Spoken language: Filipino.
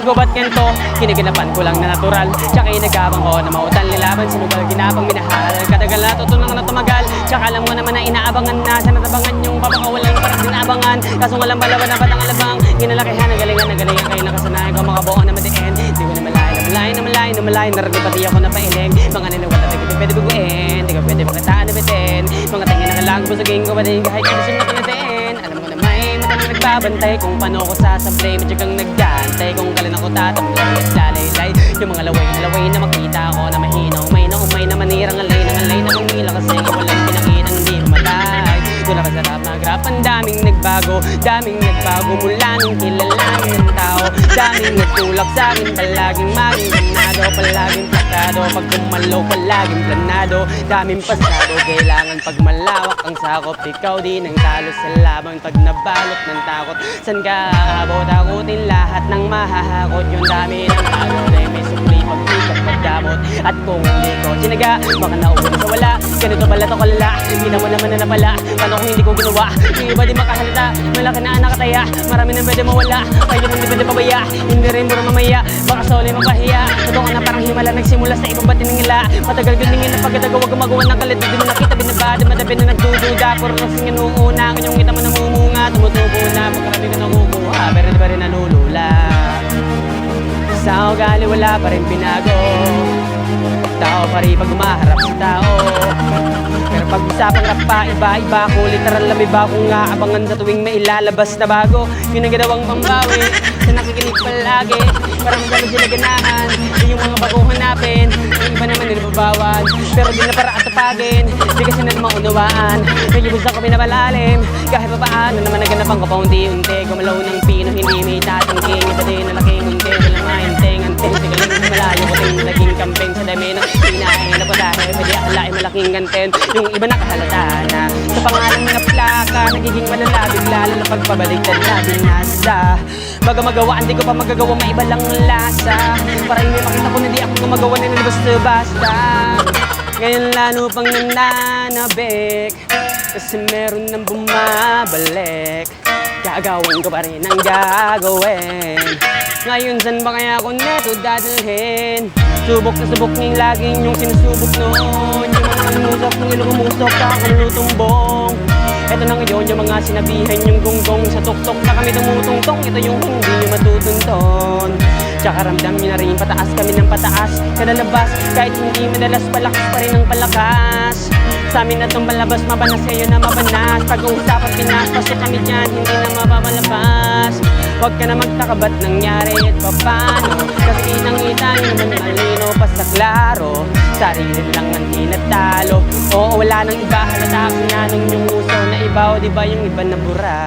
Ko ba't ganito? Kinaganapan ko lang na natural. Tsaka inagabang ko na mautan lilaban. Sinugal ginapang minahal. Katagal na tutunang na tumagal. Tsaka alam mo naman na inaabangan na. Sana tabangan yung papakawalan parang dinabangan. Kaso walang balaban na batang alabang. Ginalakihan, nagalingan kayo nakasanayan ko makabuo na madiin. Di ko na malay. Narating pati ako na pailing. Mga nilawat na di ko pwede buguin. Di ko pwede makataan na bitin. Mga tingin na kalang busagin ko pa din kahit kalusin na pinatiin. Alam mo na may matang nagbabantay kung paano ko sasablay. Madyagang nagdantay kung kalin ako tatamlay at lalaylay. Yung mga laway na makita ko na mahina umay na manirang alay na mangila kasi walang pinakinang hindi mamatay. Doon na kasarap mag-rap, ang daming nagbago mula nung kilalanin ng tao. Daming nagtulak sa akin, palaging maging ganado, palaging plakado. Pag gumalaw, palaging planado, daming pasado. Kailangan pag malawak ang sakop, ikaw din ang talo sa laban. Pag nabalot ng takot, san ka aabot? Takutin lahat ng mahahakot. Yung dami ng pagod ay may sukli, pag-ikat, pagdamot. At kung hindi ko sinaga, baka nauwi sa wala. Ganito pala to kalala, kita mo naman na napala. Paano kung hindi ko ginawa? Yung iba di makahalata, malaki na nakataya. Marami nang pwede mawala, kayo hindi pwede pabaya. Hindi rin puro mamaya, baka soli mapahiya. Totoo na parang himala, nagsimula sa ibang batin ng ila. Matagal ganingin na pagkadaga, wag magawa ng kalit. Di mo nakita, binabada, madabi na nagdududa. Puro kasingin uuna, kanyang kita mo namumunga. Tumutubo na, pagkarami ka nakukuha, pero di pa rin nalulula. Sa ugali wala pa rin pinago, tao pa rin pag umaharap sa tao. Pero pag usapang rap pa, iba-iba ko. Literal na iba kong aabangan sa tuwing may ilalabas na bago. Yung nagadawang pambawi, sa nakikinig palagi. Parang gano'n sila ganahan, yung mga bago hanapin. Yung iba naman nilababawal, pero di na para atupagin. Di kasi na maunawaan, kaya gusto ko pinapalalim. Kahit pa paano naman naganapang ko pa unti-unti. Gumalaw ng pino, hindi may tatangking. Iba din na laking unti, walang mahinteng. Anteng, sigaling malayo ko din naging campaign sa dami ng hinahin na padahe. Pwede akalain malaking ganten. Yung iba nakahalata na sa pangalan na plaka, nagiging malala bigla na pagpabaliktad na binasa. Baga magawa, hindi ko pa magagawa, may iba lang lasa. Para hindi makita ko na di ako gumagawa na basta-basta. Ngayon lalo pang nananabik, kasi meron nang bumabalik. Gagawin ko pa rin ang gagawin. Ngayon saan ba kaya ako neto dadalhin? Subok na subok ngayong laging yung sinusubok noon. Yung mga lumusok ng ilong umusok sa kalulutumbong. Ito na ngayon yung mga sinabihan yung gunggong. Sa tuktok na kami tumutungtong, ito yung hindi nyo matutunton. Tsaka ramdam nyo na rin pataas kami ng pataas. Kadalabas kahit hindi madalas, palakas pa rin ang palakas. Sa amin na itong malabas, mabanas kayo na mabanas. Pag-uusapan Pinas, pasok kami dyan, hindi na mapamalabas. Huwag ka na magtaka ba't nangyari at paano. Kasi inang-ita nyo naman malino pa sa klaro. Sarili lang ang tinatalo. Oo, wala nang iba, halata kasi nga nung yung uso na iba. O diba yung iba na bura?